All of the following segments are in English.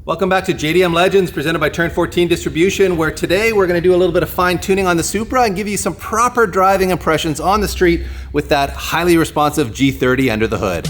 Welcome back to JDM Legends, presented by Turn 14 Distribution, where today we're going to do a little bit of fine tuning on the Supra and give you some proper driving impressions on the street with that highly responsive G30 under the hood.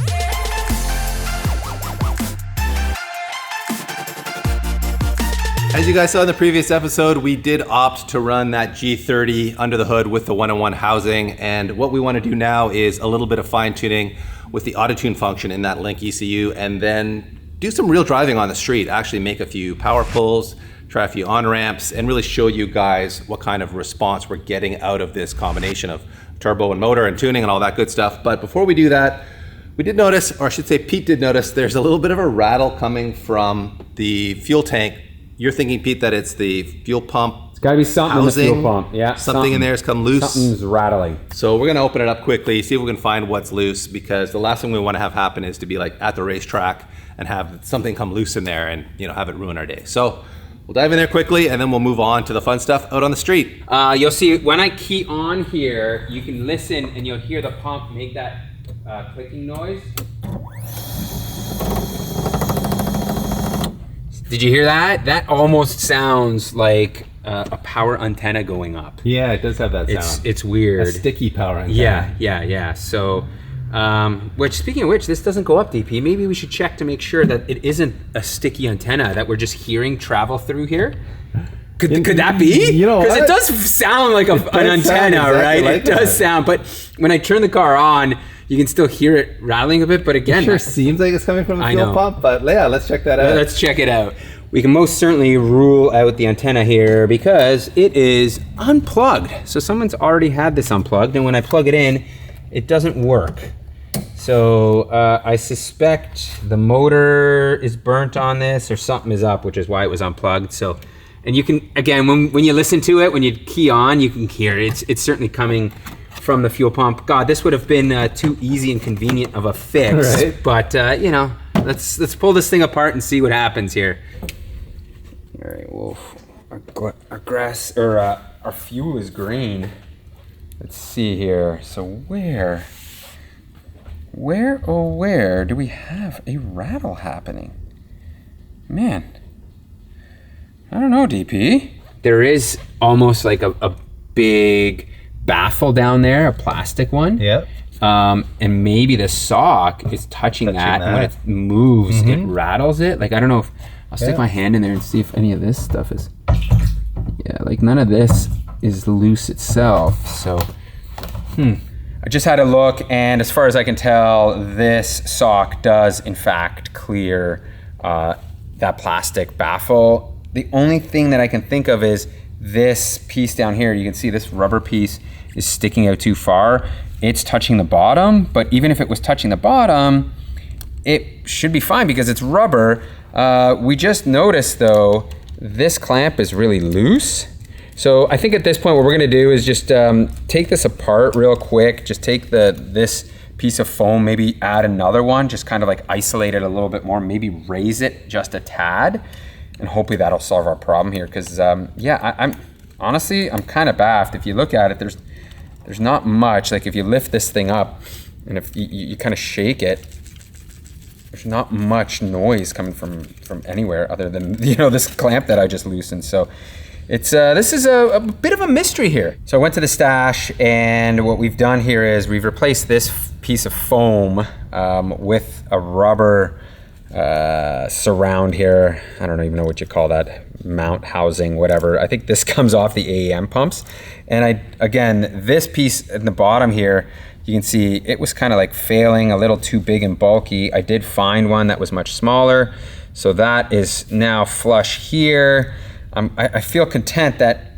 As you guys saw in the previous episode, we did opt to run that G30 under the hood with the one-in-one housing, and what we want to do now is a little bit of fine tuning with the auto-tune function in that Link ECU, and then do some real driving on the street, actually make a few power pulls, try a few on-ramps, and really show you guys what kind of response we're getting out of this combination of turbo and motor and tuning and all that good stuff. But before we do that, we did notice, or I should say Pete did notice, there's a little bit of a rattle coming from the fuel tank. You're thinking, Pete, that it's the fuel pump. It's gotta be something housing, in the fuel pump. Yeah, something in there has come loose. Something's rattling. So we're gonna open it up quickly, see if we can find what's loose, because the last thing we wanna have happen is to be like at the racetrack and have something come loose in there and have it ruin our day. So we'll dive in there quickly and then we'll move on to the fun stuff out on the street. You'll see when I key on here, you can listen and you'll hear the pump make that clicking noise. Did you hear that? That almost sounds like a power antenna going up. Yeah, it does have that sound. It's weird. A sticky power antenna. Yeah. So, speaking of which, this doesn't go up, DP. Maybe we should check to make sure that it isn't a sticky antenna that we're just hearing travel through here. Could that be? Because it does sound like an antenna, exactly right? Like it does sound, but when I turn the car on, you can still hear it rattling a bit, but again... It sure seems like it's coming from the fuel pump, but yeah, let's check that out. Let's check it out. We can most certainly rule out the antenna here because it is unplugged. So someone's already had this unplugged, and when I plug it in, it doesn't work. So I suspect the motor is burnt on this or something is up, which is why it was unplugged. So, and you can, again, when you listen to it, when you key on, you can hear it. It's certainly coming from the fuel pump. God, this would have been too easy and convenient of a fix, right? But let's pull this thing apart and see what happens here. All right, well, our fuel is green. Let's see here. So where do we have a rattle happening? Man, I don't know, DP. There is almost like a big baffle down there, a plastic one. Yep. And maybe the sock is touching that, and when it moves, it rattles it. Like, I don't know if, I'll stick my hand in there and see if any of this stuff is, like none of this is loose itself, so. I just had a look, and as far as I can tell, this sock does in fact clear that plastic baffle. The only thing that I can think of is this piece down here. You can see this rubber piece is sticking out too far. It's touching the bottom, but even if it was touching the bottom, it should be fine because it's rubber. We just noticed though, this clamp is really loose. So I think at this point what we're gonna do is just take this apart real quick. Just take this piece of foam, maybe add another one, just kind of like isolate it a little bit more, maybe raise it just a tad, and hopefully that'll solve our problem here. Because I'm honestly kind of baffed. If you look at it, there's not much. Like if you lift this thing up and if you kind of shake it, there's not much noise coming from anywhere other than this clamp that I just loosened. So it's this is a bit of a mystery here. So I went to the stash, and what we've done here is we've replaced this piece of foam with a rubber surround here. I don't even know what you call that, mount housing, whatever. I think this comes off the AEM pumps. And again, this piece in the bottom here, you can see it was kind of like failing, a little too big and bulky. I did find one that was much smaller. So that is now flush here. I feel content that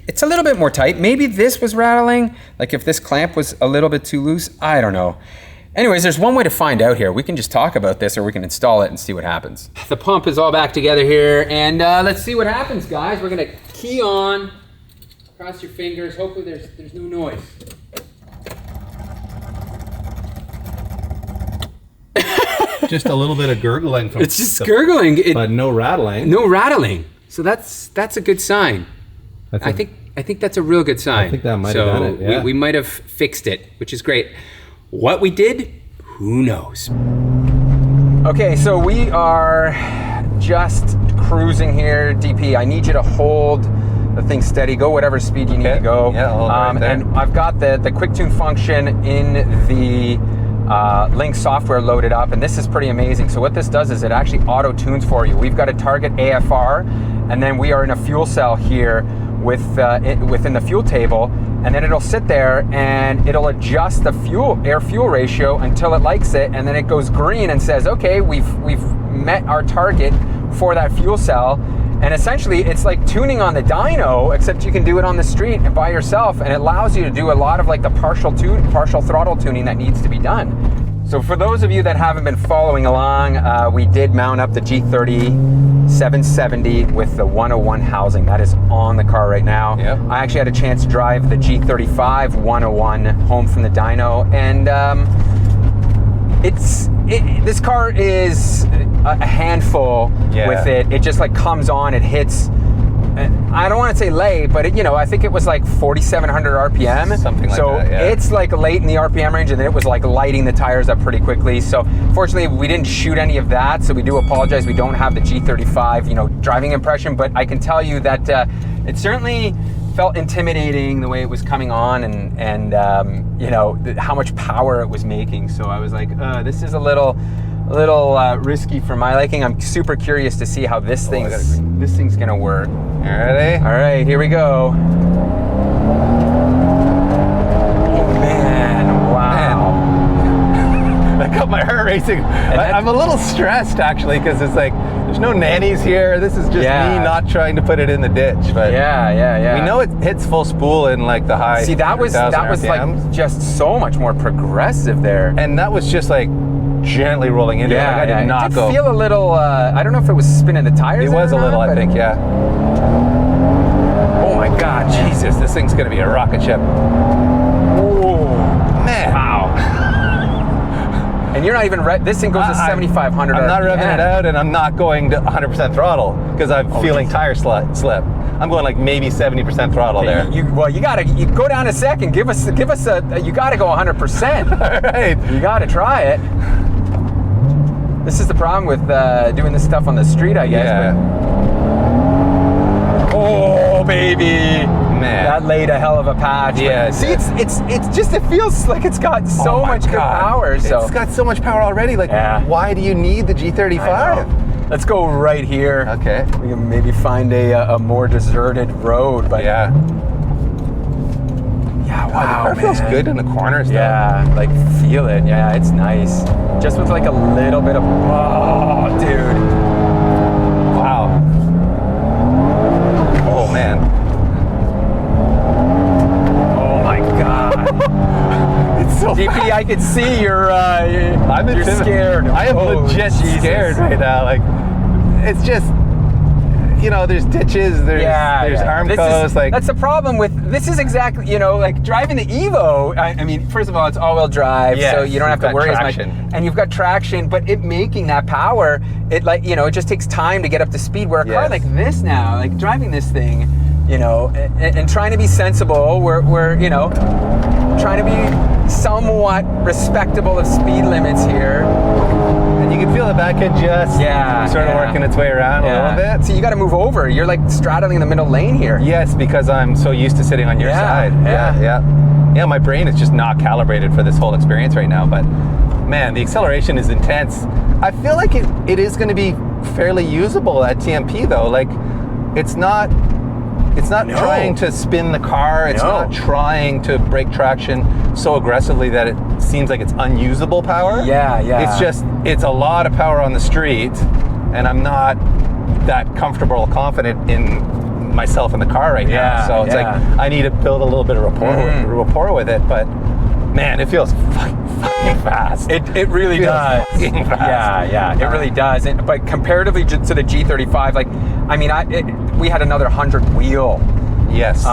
it's a little bit more tight. Maybe this was rattling, like if this clamp was a little bit too loose, I don't know. Anyways, there's one way to find out here. We can just talk about this or we can install it and see what happens. The pump is all back together here, and let's see what happens, guys. We're gonna key on, cross your fingers, hopefully there's no noise. Just a little bit of gurgling from it's just gurgling, but no rattling. No rattling. So that's a good sign. I think that's a real good sign. I think that might have done it. Yeah. We might have fixed it, which is great. What we did, who knows? Okay, so we are just cruising here. DP, I need you to hold the thing steady. Go whatever speed you need to go. Yeah, hold right there. And I've got the quick tune function in the Link software loaded up, and this is pretty amazing. So what this does is it actually auto tunes for you. We've got a target AFR, and then we are in a fuel cell here within the fuel table, and then it'll sit there and it'll adjust the air fuel ratio until it likes it, and then it goes green and says, okay, we've met our target for that fuel cell. And essentially it's like tuning on the dyno, except you can do it on the street and by yourself, and it allows you to do a lot of like the partial throttle tuning that needs to be done. So for those of you that haven't been following along, we did mount up the G30-770 with the 101 housing. That is on the car right now. Yep. I actually had a chance to drive the G35-101 home from the dyno, and this car is a handful with it. It just like comes on, it hits, I don't want to say late, but I think it was like 4,700 RPM. Something like that, yeah. It's like late in the RPM range, and then it was like lighting the tires up pretty quickly. So fortunately we didn't shoot any of that, so we do apologize. We don't have the G35, driving impression, but I can tell you that it certainly felt intimidating the way it was coming on, and how much power it was making. So I was like, this is a little risky for my liking. I'm super curious to see how this thing's gonna work. You ready? All right, here we go. Oh man, wow. That got my heart racing. I'm a little stressed actually, because it's like there's no nannies here. This is just me not trying to put it in the ditch. But yeah. we know it hits full spool in like the high. See, that was RPMs. like just so much more progressive there. And that was just like gently rolling into it. Like I did not go. Feel a little. I don't know if it was spinning the tires. It was a little, I think, yeah. Oh my God, Jesus, this thing's gonna be a rocket ship. Oh Man. wow. And you're not even this thing goes to 7,500 I'm not RPM. revving it out, and I'm not going to 100% throttle because I'm feeling tire slip. I'm going like maybe 70% throttle there. You go down a second. Give us a. You gotta go 100%. All right. You gotta try it. This is the problem with doing this stuff on the street, I guess. Yeah. Oh baby. Man. That laid a hell of a patch. Yeah. See, it feels like it's got so much good power. So it's got so much power already. Like, why do you need the G35? Let's go right here. Okay. We can maybe find a more deserted road, but yeah. Yeah, The wow, car feels good in the corners, though. Yeah, like feel it. Yeah, it's nice. Just with like a little bit of, oh, dude. Wow. Oh, man. Oh my God. It's so DP, fast. I can see you're You're scared. I am legit Jesus. scared right now. Like, it's just, there's ditches, there's armcos. That's the problem with this. Is exactly like driving the Evo. I mean, first of all, it's all-wheel drive, so you don't have to worry as much, and you've got traction. But it making that power, it it just takes time to get up to speed. Where a car like this now, like driving this thing, and trying to be sensible, we're trying to be somewhat respectable of speed limits here. And you can feel the back end just sort of working its way around a little bit. So you got to move over. You're like straddling the middle lane here. Yes, because I'm so used to sitting on your side. Yeah, my brain is just not calibrated for this whole experience right now. But man, the acceleration is intense. I feel like it is going to be fairly usable at TMP though. Like, it's not trying to spin the car. It's not trying to break traction so aggressively that it seems like it's unusable power. Yeah. It's a lot of power on the street, and I'm not that comfortable or confident in myself in the car right now. So it's like I need to build a little bit of rapport with it. But man, it feels fucking fast. It really does. Yeah, it really does. But comparatively to the G35, like, I mean, we had another 100 wheel. Yes.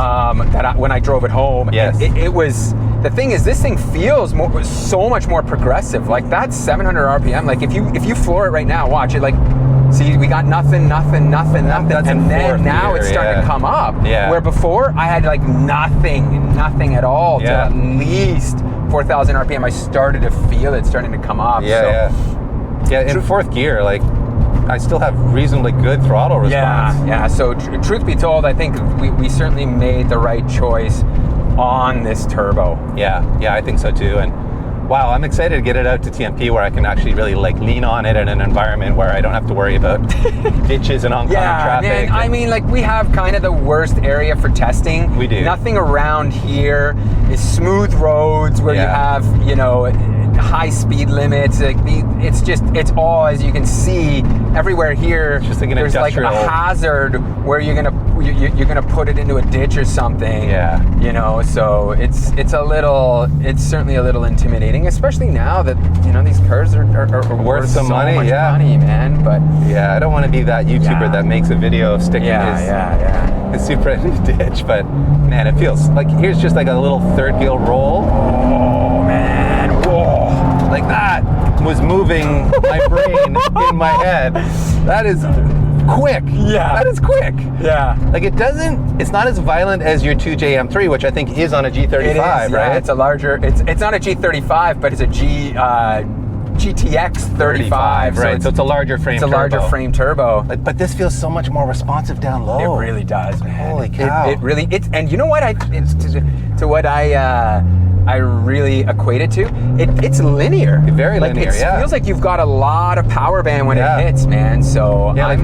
When I drove it home. Yes. It was. The thing is, this thing feels so much more progressive. Like, that's 700 RPM. Like, if you floor it right now, watch it. Like, see, we got nothing, That's and then now it's starting to come up. Yeah. Where before I had like nothing at all to at least 4,000 RPM. I started to feel it starting to come up. Yeah, in fourth gear, like, I still have reasonably good throttle response. Yeah. So truth be told, I think we certainly made the right choice on this turbo. Yeah, I think so too. And wow, I'm excited to get it out to TMP where I can actually really like lean on it in an environment where I don't have to worry about ditches and oncoming traffic. Man, I mean, like, we have kind of the worst area for testing. We do. Nothing around here is smooth roads where you have, you know, high speed limits. Like it's all, as you can see, everywhere here. It's just like there's like a hazard where you're gonna put it into a ditch or something. Yeah. You know, so it's certainly a little intimidating, especially now that, you know, these cars are worth some so money. much money, man. But yeah, I don't want to be that YouTuber that makes a video of sticking his Supra in the ditch. But man, it feels like, here's just like a little third wheel roll. Oh man, whoa! Like that was moving my brain in my head. That is quick. Yeah. That is quick. Yeah. Like it's not as violent as your 2J M3, which I think is on a G35, it is, right? Yeah, it's a larger, it's not a G35, but it's a GTX 35. Right, so it's a larger frame turbo. It's a larger frame turbo. Like, but this feels so much more responsive down low. It really does, man. Holy cow. It really, and you know what, it's to what I really equate it to? It's linear. Very linear, It feels like you've got a lot of power band when it hits, man. So I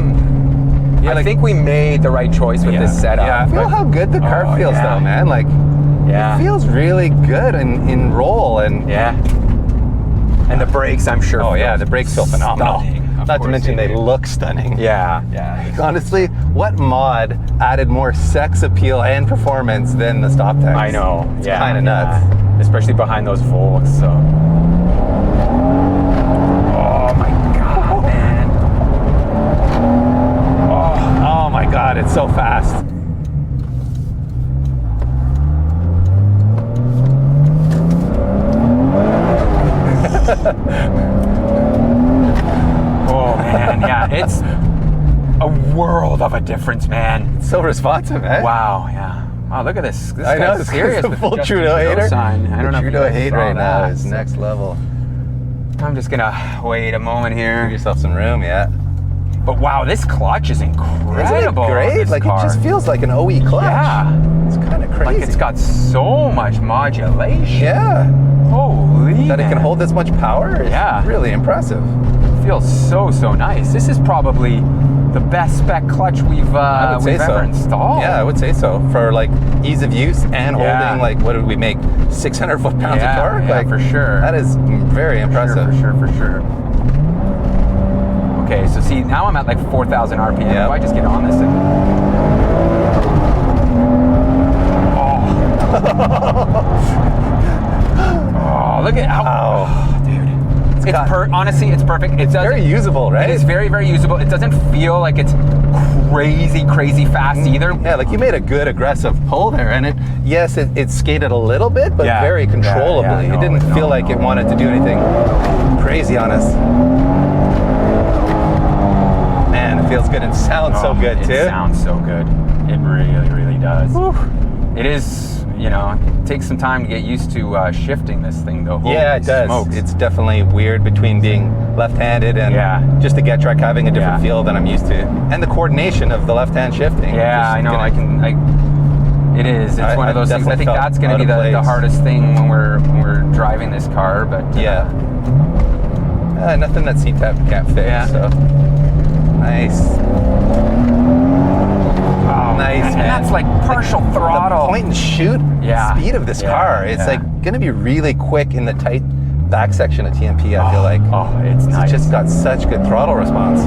think we made the right choice with this setup. Yeah, I feel how good the car feels though, man. Like, it feels really good in roll and and the brakes, I'm sure. Oh yeah, the brakes feel phenomenal. Not to mention they look stunning. Yeah. Honestly, what mod added more sex appeal and performance than the Stop Tex? I know. It's kind of nuts. Especially behind those Volks, so. Oh my God, man. Oh my God, it's so fast. Oh man, yeah, it's a world of a difference, man. It's so responsive, eh? Wow, yeah. Wow, look at this. This I know, guy's serious the with full the Trudeau hater sign. I don't know if Trudeau hate right now that, is next level. I'm just gonna wait a moment here. Give yourself some room, yeah. But wow, this clutch is incredible. Isn't it great? Like, car. it just feels like an OE clutch. Yeah. It's kind of crazy. Like, it's got so much modulation. Yeah. Holy That it can hold this much power is really impressive. Feels so nice. This is probably the best spec clutch we've ever installed. Yeah, I would say so. For like ease of use and holding, like, what did we make? 600 foot-pounds of torque? Yeah, like, for sure. That is very impressive. For sure. Okay, so see, now I'm at like 4,000 RPM. Yep. If I just get on this and... Oh, look at how... Oh, dude. Honestly, it's perfect. It's very usable, right? It is very, very usable. It doesn't feel like it's crazy fast either. Yeah, like you made a good aggressive pull there, and it skated a little bit, but very controllably. It didn't feel like it wanted to do anything crazy on us. Man, it feels good and sounds so good too. It sounds so good. It really, really does. Whew. It is, you know, it takes some time to get used to shifting this thing though. Holy it does. smokes. It's definitely weird between being left-handed and just the get track having a different feel than I'm used to. And the coordination of the left-hand shifting. Yeah, I know. It is. It's one of those things. I think that's going to be the hardest thing when we're driving this car. But nothing that CTAP can't fix. Yeah. So nice. Oh, nice, man. And that's like partial throttle. The point and shoot speed of this car. It's like going to be really quick in the tight back section of TMP, I feel like. Oh, it's nice. It's just got such good throttle response.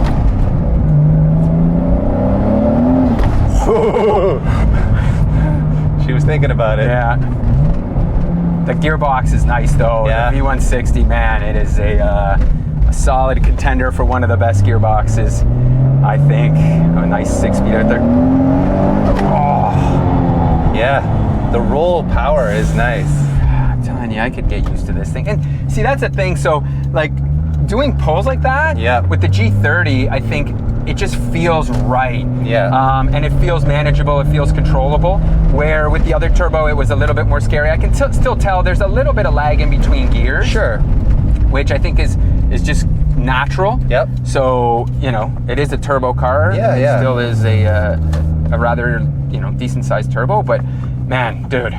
She was thinking about it. Yeah. The gearbox is nice though. Yeah. The V160, man, it is a solid contender for one of the best gearboxes, I think. A nice 6-speed out there. Oh. Yeah, the roll power is nice. I'm telling you, I could get used to this thing. And see, that's the thing. So, like, doing pulls like that with the G30, I think it just feels right. Yeah. And it feels manageable, it feels controllable. Where with the other turbo, it was a little bit more scary. I can still tell there's a little bit of lag in between gears. Sure. Which I think is just natural. Yep. So, you know, it is a turbo car. Yeah, it yeah. still is a rather, you know, decent sized turbo, but man, dude.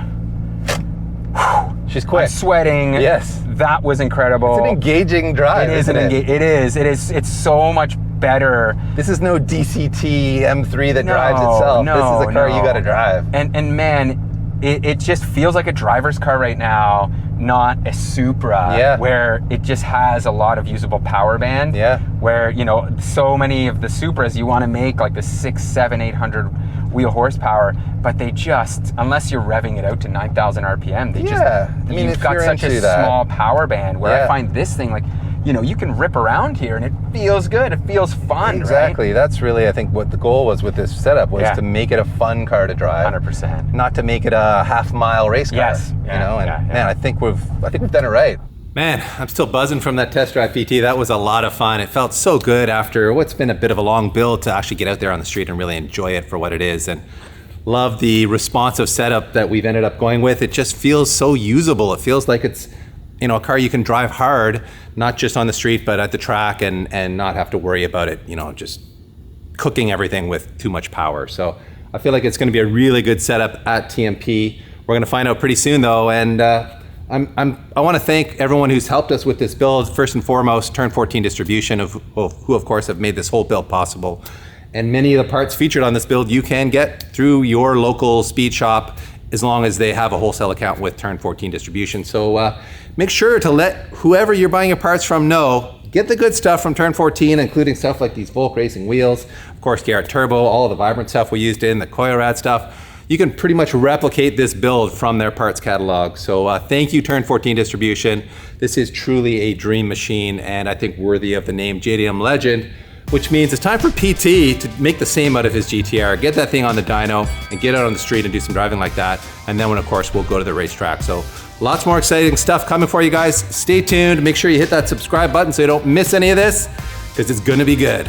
She's quick. I'm sweating. Yes. That was incredible. It's an engaging drive. It is. It's so much better. This is no DCT M3 that drives itself. This is a car you got to drive. And man, it just feels like a driver's car right now, not a Supra, where it just has a lot of usable power band. Yeah. Where, you know, so many of the Supras, you want to make like the 600, 700, 800 wheel horsepower, but they just, unless you're revving it out to 9,000 RPM, they you've got such a small power band, where I find this thing, like, you know, you can rip around here and it feels good. It feels fun, Exactly. right? That's really, I think, what the goal was with this setup, was to make it a fun car to drive. 100%. Not to make it a half-mile race car. Yes. You know, and man, I think we've done it right. Man, I'm still buzzing from that test drive, PT. That was a lot of fun. It felt so good after what's been a bit of a long build to actually get out there on the street and really enjoy it for what it is. And love the responsive setup that we've ended up going with. It just feels so usable. It feels like it's, you know, a car you can drive hard, not just on the street, but at the track, and not have to worry about it, you know, just cooking everything with too much power. So I feel like it's going to be a really good setup at TMP. We're going to find out pretty soon, though, and I want to thank everyone who's helped us with this build. First and foremost, Turn 14 Distribution, who of course have made this whole build possible. And many of the parts featured on this build you can get through your local speed shop, as long as they have a wholesale account with Turn 14 Distribution. So make sure to let whoever you're buying your parts from know, get the good stuff from Turn 14, including stuff like these Volk Racing wheels, of course Garrett Turbo, all of the Vibrant stuff we used in, the Koyorad stuff. You can pretty much replicate this build from their parts catalog. So thank you, Turn 14 Distribution. This is truly a dream machine, and I think worthy of the name JDM Legend, which means it's time for PT to make the same out of his GTR, get that thing on the dyno, and get out on the street and do some driving like that. And then, of course, we'll go to the racetrack. So lots more exciting stuff coming for you guys. Stay tuned. Make sure you hit that subscribe button so you don't miss any of this, because it's gonna be good.